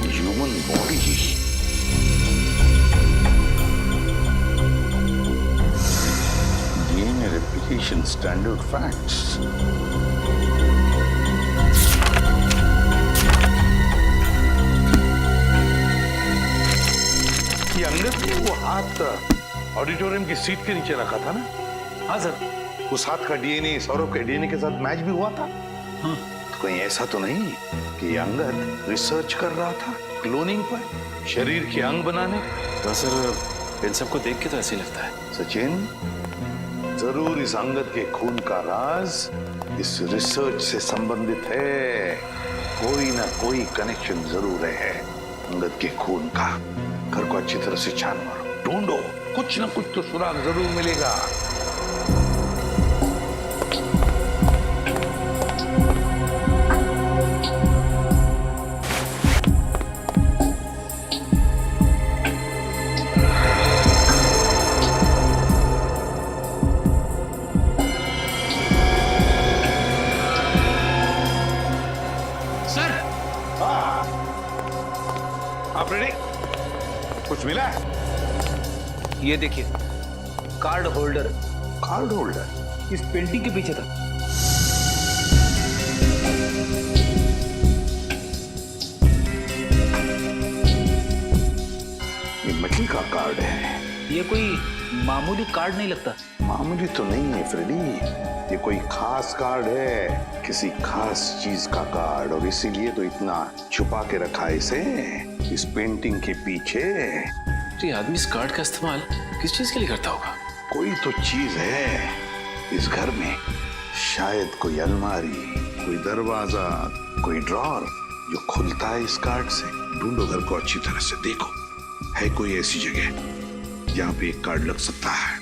Human body DNA replication standard facts. ये अंगद ने वो हाथ ऑडिटोरियम की सीट के नीचे रखा था ना? हाँ सर। उस हाथ का DNA सौरभ के DNA के साथ मैच भी हुआ था। हाँ। कोई ऐसा तो नहीं कि अंगद रिसर्च कर रहा था क्लोनिंग पर, शरीर के अंग बनाने? तो सर इन सबको देख के तो ऐसे ही लगता है। सचिन, जरूर इस अंगद के खून का राज इस रिसर्च से संबंधित है। कोई ना कोई कनेक्शन जरूर है अंगद के खून का। घर को अच्छी तरह से छान मारो, ढूंढो, कुछ ना कुछ तो सुराग जरूर मिलेगा। कुछ मिला? ये देखिए, कार्ड होल्डर। कार्ड होल्डर इस पेंटिंग के पीछे था। ये मछली का कार्ड है। ये कोई मामूली कार्ड नहीं लगता। मामूली तो नहीं है फ्रेडी, ये कोई खास कार्ड है, किसी खास चीज का कार्ड, और इसीलिए तो इतना छुपा के रखा है इसे इस पेंटिंग के पीछे। तो ये आदमी इस कार्ड का इस्तेमाल किस चीज के लिए करता होगा? कोई तो चीज है इस घर में, शायद कोई अलमारी, कोई दरवाजा, कोई ड्रॉर जो खुलता है इस कार्ड से। ढूंढो घर को अच्छी तरह से, देखो है कोई ऐसी जगह जहां पे एक कार्ड लग सकता है।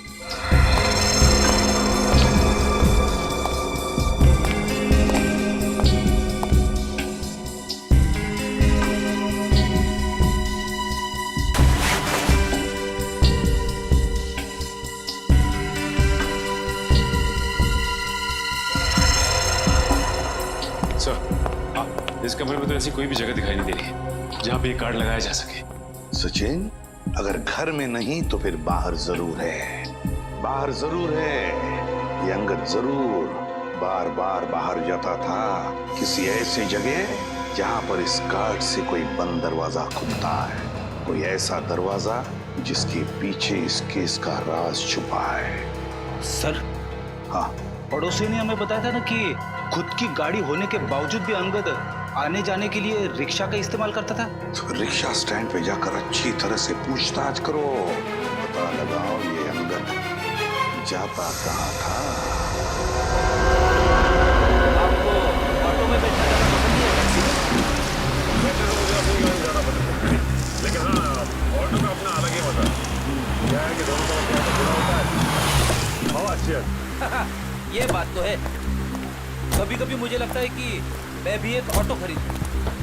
इस कमरे में तो ऐसी कोई भी जगह दिखाई नहीं दे रही है जहां पे ये कार्ड लगाया जा सके। सचिन, अगर घर में नहीं तो फिर बाहर जरूर है। बाहर जरूर है। ये अंगद जरूर बार बार बाहर जाता था, किसी ऐसी जगह जहां पर इस कार्ड से कोई बंद दरवाजा खुलता है, कोई ऐसा दरवाजा जिसके पीछे इस केस का राज छुपा है। सर, हाँ, पड़ोसी ने हमें बताया था ना कि खुद की गाड़ी होने के बावजूद भी अंगद आने जाने के लिए रिक्शा का इस्तेमाल करता था। तो रिक्शा स्टैंड पे जाकर अच्छी तरह से पूछताछ करो, पता लगाओ ये अंगद जाता कहाँ था। आपको ऑटो में बैठना ज्यादा पसंद है? लेकिन हाँ, ऑटो का अपना अलग ही मजा क्या है कि दोनों तरफ से जुड़ा होता है। हवा अच्छी है। ये बात तो है। कभी कभी मुझे लगता है कि मैं भी एक ऑटो खरीदूं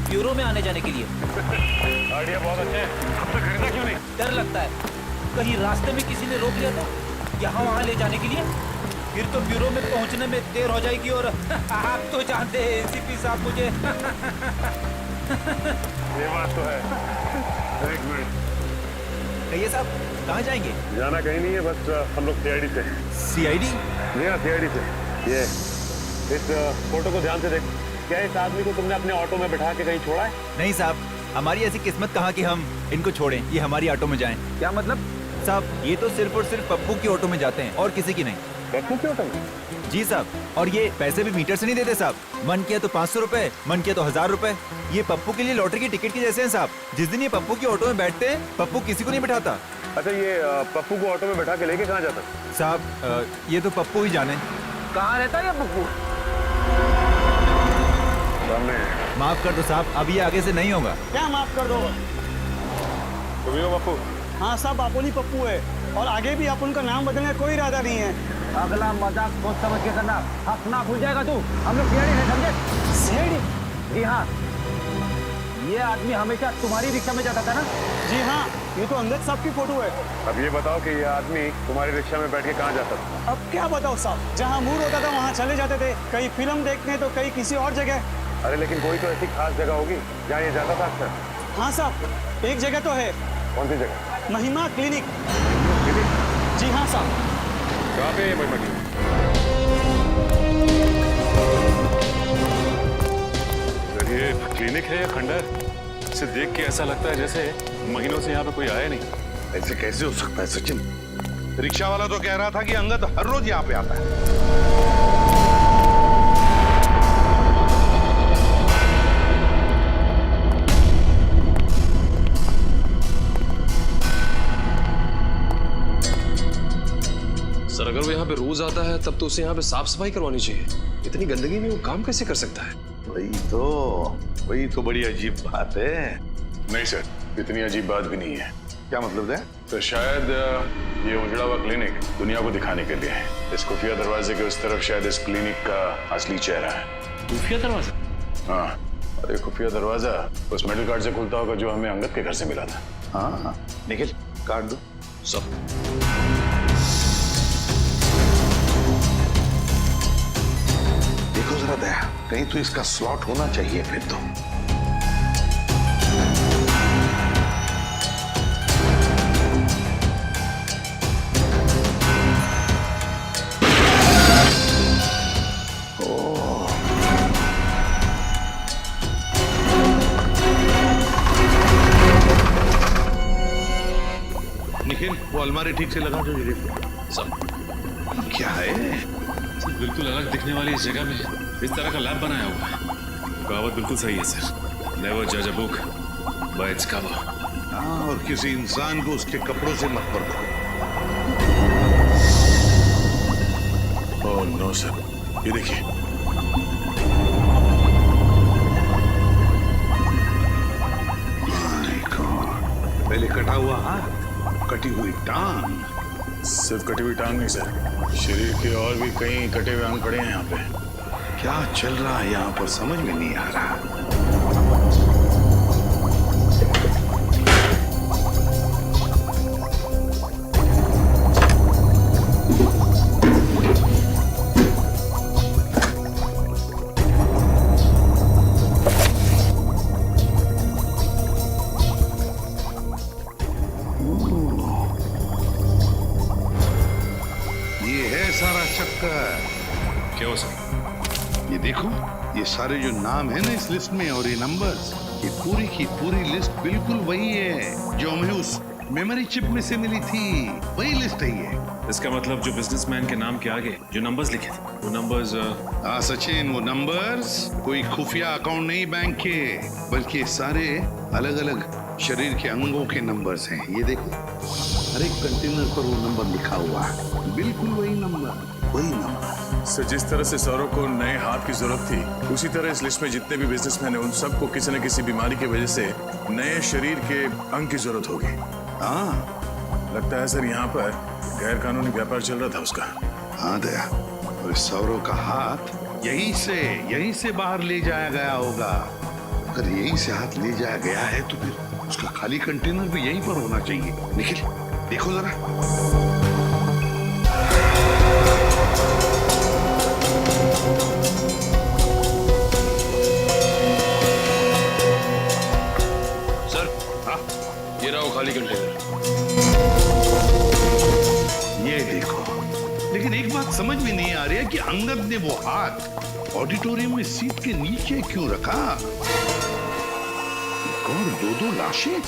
ब्यूरो में आने जाने के लिए। आइडिया बहुत अच्छा है, अब तक खरीदा क्यों नहीं? डर लगता है कहीं रास्ते में किसी ने रोक लिया तो यहाँ वहाँ ले जाने के लिए, फिर तो ब्यूरो में पहुँचने में देर हो जाएगी। और आप तो जानते हैं एसीपी साहब मुझे। ये बात तो है। एक मिनट, कहिए साहब, कहाँ जाएंगे? जाना कहीं नहीं है, बस हम लोग सीआईडी से। सीआईडी? जी हाँ, सीआईडी से। ये इस फोटो को ध्यान से देख। क्या इस आदमी को तुमने अपने ऑटो में बिठा के कहीं छोड़ा है? नहीं साहब, हमारी ऐसी किस्मत कहाँ कि हम इनको छोड़ें, ये हमारी ऑटो में जाएं। क्या मतलब? साहब, ये तो सिर्फ और सिर्फ पप्पू की ऑटो में जाते हैं और किसी की नहीं। पप्पू की ऑटो में? जी साहब, और ये पैसे भी मीटर से नहीं देते साहब। मन किया तो 500 रुपए, मन किया तो 1000 रुपए। ये पप्पू के लिए लॉटरी की टिकट के जैसे हैं साहब। जिस दिन ये पप्पू की ऑटो में बैठते हैं, पप्पू किसी को नहीं बिठाता। अच्छा, ये पप्पू को ऑटो में बैठा के लेके कहाँ जाता? साहब, ये तो पप्पू ही जाने। कहाँ रहता है पप्पू? माफ कर दो साहब, अब ये आगे से नहीं होगा। क्या माफ कर दो? तुम हो पप्पू? हाँ साहब, अपुन ही पप्पू है, और आगे भी अपुन का नाम बदलने का कोई इरादा नहीं है। अगला मजाक सोच समझ के करना, अपना भूल जाएगा तू। हम लोग सीआईडी है, समझे? सीआईडी? जी हाँ, ये आदमी हमेशा तुम्हारी रिक्शा में जाता था ना? जी हाँ, ये तो अंगद साहब की फोटो है। अब ये बताओ कि ये आदमी तुम्हारी रिक्शा में बैठ के कहाँ जाता था? अब क्या बताओ साहब, जहाँ मूड होता था वहाँ चले जाते थे, कहीं फिल्म देखने तो कहीं किसी और जगह। अरे लेकिन कोई तो ऐसी खास जगह होगी जहाँ ये जाता था अक्सर। हाँ साहब, एक जगह तो है। कौन सी जगह? महिमा क्लिनिक। जी हाँ साहब। कहाँ पे है महिमा क्लिनिक? ये क्लिनिक है या खंडर? इसे देख के ऐसा लगता है जैसे महीनों से यहाँ पे कोई आया नहीं। ऐसे कैसे हो सकता है सचिन? रिक्शा वाला तो कह रहा था कि अंगद हर रोज यहाँ पे आता है। और अगर वो यहाँ पे रोज आता है तब तो उसे यहाँ पे साफ सफाई करवानी चाहिए। इतनी गंदगी में वो काम कैसे कर सकता है? वही तो बड़ी अजीब बात है। नहीं सर, इतनी अजीब बात भी नहीं है। क्या मतलब है? तो शायद ये उजड़ा हुआ क्लिनिक दुनिया को दिखाने के लिए है। इस खुफिया दरवाजे के उस तरफ शायद इस क्लिनिक का असली चेहरा है। खुफिया दरवाजा? हाँ, और ये खुफिया दरवाजा उस मेडल कार्ड से खुलता होगा जो हमें अंगद के घर से मिला था। हाँ, निखिल कार्ड दो सब। देखो जरा दया, कहीं तो इसका स्लॉट होना चाहिए फिर तो। निखिल, वो अलमारी ठीक से लगा दो। सब क्या है? बिल्कुल अलग दिखने वाली इस जगह में इस तरह का लैब बनाया हुआ है। कहावत बिल्कुल सही है सर, नेवर जज a book by its cover. हाँ, और किसी इंसान को उसके कपड़ों से मत परखो। ओह नो सर, ये देखिए। माय गॉड, पहले कटा हुआ हाथ, कटी हुई टांग। सिर्फ कटी हुई टांग नहीं सर, शरीर के और भी कई कटे हुए अंग पड़े हैं यहाँ पे। क्या चल रहा है यहाँ पर समझ में नहीं आ रहा। सारा चक्कर क्या हो सर? ये देखो, ये सारे जो नाम है ना इस लिस्ट में और ये नंबर्स, ये पूरी की पूरी लिस्ट बिल्कुल वही है जो हमें उस मेमोरी चिप में से मिली थी। वही लिस्ट है ये। इसका मतलब जो बिजनेसमैन के नाम के आगे जो नंबर्स लिखे थे वो नंबर्स। हाँ सचिन, वो नंबर्स कोई खुफिया अकाउंट नहीं बैंक के, बल्कि सारे अलग अलग शरीर के अंगों के नंबर्स हैं। ये देखो, हर एक कंटेनर पर वो नंबर लिखा हुआ है, बिल्कुल वही नंबर, वही नंबर। सर, जिस तरह से सौरव को नए हाथ की जरूरत थी, उसी तरह इस लिस्ट में जितने भी बिजनेसमैन हैं उन सबको किसी न किसी बीमारी की वजह से नए शरीर के अंग की जरूरत होगी। हाँ, लगता है सर यहाँ पर गैर कानूनी व्यापार चल रहा था उसका। हाँ दया, और इस सौरव का हाथ यहीं से बाहर ले जाया गया होगा। अगर यहीं से हाथ ले जाया गया है तो फिर उसका खाली कंटेनर भी यहीं पर होना चाहिए। निखिल, देखो जरा। सर, हाँ, ये रहा वो खाली कंटेनर। ये देखो, लेकिन एक बात समझ में नहीं आ रही है कि अंगद ने वो हाथ ऑडिटोरियम में सीट के नीचे क्यों रखा? और दो लाशें।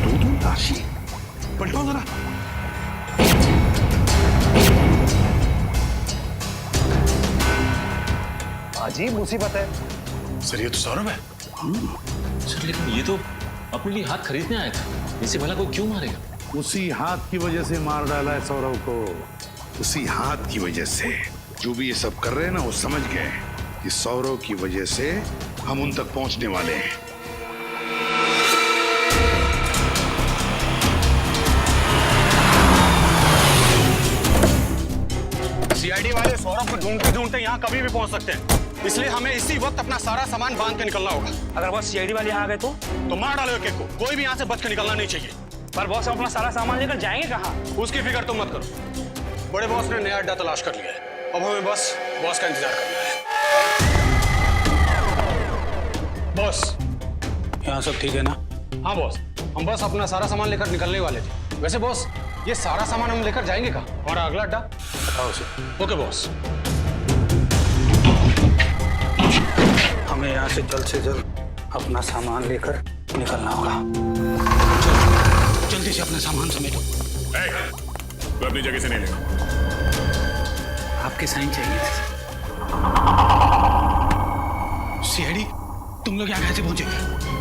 दो लाशें, पलटो जरा। अजीब मुसीबत है सर। ये तो सौरभ है। सर, लेकिन ये तो अपने लिए हाथ खरीदने आया था, इसे भला कोई क्यों मारेगा? उसी हाथ की वजह से मार डाला है सौरव को, उसी हाथ की वजह से। जो भी ये सब कर रहे हैं ना, वो समझ गए कि सौरव की वजह से हम उन तक पहुंचने वाले हैं। सीआईडी वाले सौरभ को ढूंढते ढूंढते यहाँ कभी भी पहुंच सकते हैं, इसलिए हमें इसी वक्त अपना सारा सामान बांध के निकलना होगा। अगर बस सीआईडी वाले यहाँ आ गए तो मार डालो एक को। कोई भी यहाँ से बच के निकलना नहीं चाहिए। पर बॉस, हम अपना सारा सामान लेकर जाएंगे कहाँ? उसकी फिक्र तुम मत करो। बड़े बॉस ने नया अड्डा तलाश कर लिया है, अब हमें बस बॉस का इंतजार करना है। बॉस, यहाँ सब ठीक है ना? हाँ बॉस, हम बस अपना सारा सामान लेकर निकलने वाले थे। वैसे बॉस, ये सारा सामान हम लेकर जाएंगे कहाँ? हमारा अगला अड्डा बताओ उसे। ओके बॉस, हमें यहाँ से जल्द अपना सामान लेकर निकलना होगा। जल्दी से अपना सामान समेटो। तो अपनी जगह से नहीं लेगा। आपके साइन चाहिए थे। सीआईडी तुम लोग यहाँ कैसे पहुंचे?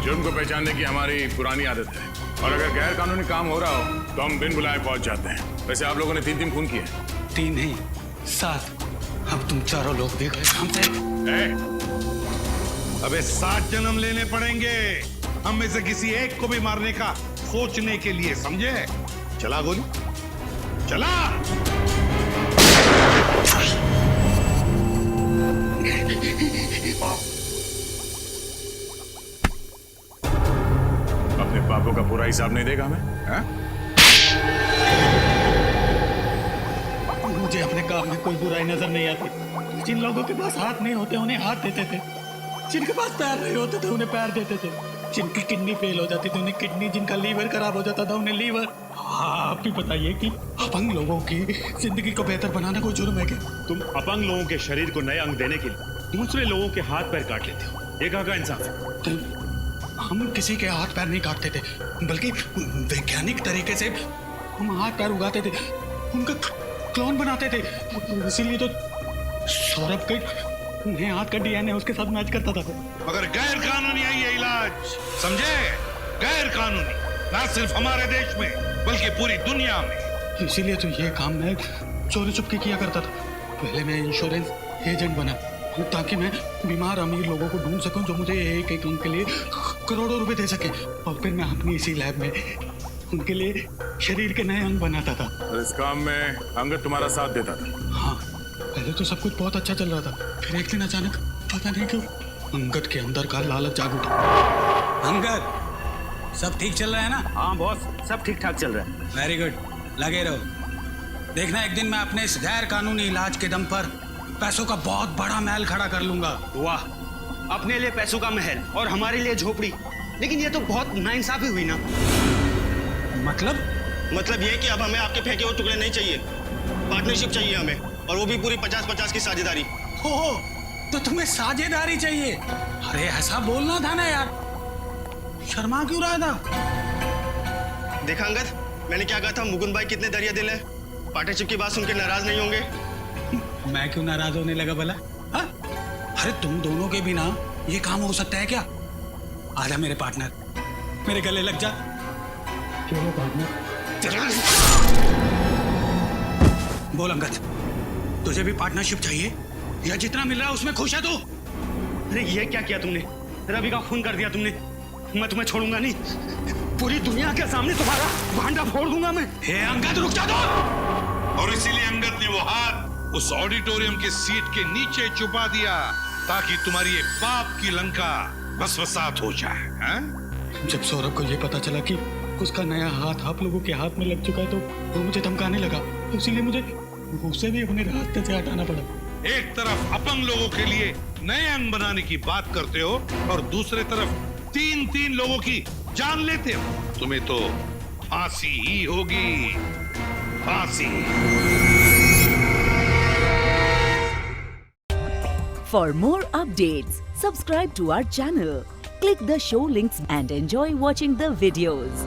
जुर्म को पहचानने की हमारी पुरानी आदत है, और अगर गैर कानूनी काम हो रहा हो तो हम बिन बुलाए पहुंच जाते हैं। वैसे आप लोगों ने 3 खून किए। 3 नहीं 7। अब तुम चारों लोग देख रहे काम से। अबे 7 जन्म लेने पड़ेंगे हम में से किसी एक को भी मारने का सोचने के लिए, समझे? चला गोली, चला। अपने पापों का पूरा हिसाब नहीं देगा हमें? मुझे अपने काम में कोई बुराई नजर नहीं आती। जिन लोगों के पास हाथ नहीं होते उन्हें हाथ देते थे, जिनके पास पैर नहीं होते थे उन्हें पैर देते थे, जिनकी किडनी फेल हो जाती थी उन्हें किडनी, जिनका लीवर खराब हो जाता था उन्हें लीवर। आप भी बताइए कि अपंग लोगों की जिंदगी को बेहतर बनाना कोई जुर्म है क्या? तुम अपंग लोगों के शरीर को नए अंग देने के लिए दूसरे लोगों के हाथ पैर काट लेते हो, ये कहाँ का इंसाफ है? हम किसी के हाथ पैर नहीं काटते थे, बल्कि वैज्ञानिक तरीके से हम हाथ पैर उगाते थे, उनका क्लोन बनाते थे। इसीलिए तो सौरभ के हाथ का डीएनए उसके साथ मैच करता था। मगर गैर कानूनी है ये इलाज, समझे? गैर कानूनी, ना सिर्फ हमारे देश में बल्कि पूरी दुनिया में। इसीलिए तो ये काम मैं चोरी चुपके किया करता था। पहले मैं इंश्योरेंस एजेंट बना ताकि मैं बीमार अमीर लोगों को ढूंढ सकूं जो मुझे एक अंग के लिए करोड़ों रुपए दे सके, और फिर मैं अपनी इसी लैब में उनके लिए शरीर के नए अंग बनाता था। और इस काम में अंगद तुम्हारा साथ देता था? हाँ, पहले तो सब कुछ बहुत अच्छा चल रहा था, फिर एक दिन अचानक पता नहीं क्यों अंगद के अंदर का लालच जाग उठा। अंगद, सब ठीक चल रहा है ना? हाँ बॉस, सब ठीक ठाक चल रहा है। वेरी गुड, लगे रहो। देखना एक दिन मैं अपने इस गैर कानूनी इलाज के दम पर पैसों का बहुत बड़ा महल खड़ा कर लूंगा। वाह, अपने लिए पैसों का महल और हमारे लिए झोपड़ी। लेकिन ये तो बहुत नाइंसाफी हुई ना। मतलब ये कि अब हमें आपके फेंके हुए टुकड़े नहीं चाहिए, पार्टनरशिप चाहिए हमें, और वो भी पूरी 50-50 की साझेदारी। हो, तो तुम्हें साझेदारी चाहिए? अरे ऐसा बोलना था ना यार, शर्मा क्यों रहा था? देखा अंगद, मैंने क्या कहा था? मुकुंद भाई कितने दरिया दिल है। पार्टनरशिप की बात सुन के नाराज नहीं होंगे? मैं क्यों नाराज होने लगा भला? हाँ? अरे तुम दोनों के बिना ये काम हो सकता है क्या? आजा मेरे पार्टनर, मेरे गले लग जा। चलो पार्टनर। बोल अंगद, तुझे भी पार्टनरशिप चाहिए या जितना मिल रहा है उसमें खुश है तू? अरे ये क्या किया तुमने? रवि का खून कर दिया तुमने। मैं तुम्हें छोड़ूंगा नहीं, पूरी दुनिया के सामने तुम्हारा भांडा फोड़ दूंगा मैं। हे अंगद, रुक जा दो। और इसीलिए अंगद ने वो हाथ उस ऑडिटोरियम के सीट के नीचे छुपा दिया ताकि तुम्हारी ये पाप की लंका भस्मसात हो जाए। हैं? जब सौरभ को ये पता चला कि उसका नया हाथ आप लोगों के हाथ में लग चुका है तो वो मुझे धमकाने लगा, इसीलिए मुझे उसे भी अपने रास्ते से हटाना पड़ा। एक तरफ अपंग लोगों के लिए नए अंग बनाने की बात करते हो और दूसरे तरफ 3 लोगों की जान लेते हो। तुम्हें तो फांसी ही होगी, फांसी। For more updates, subscribe to our channel, click the show links and enjoy watching the videos.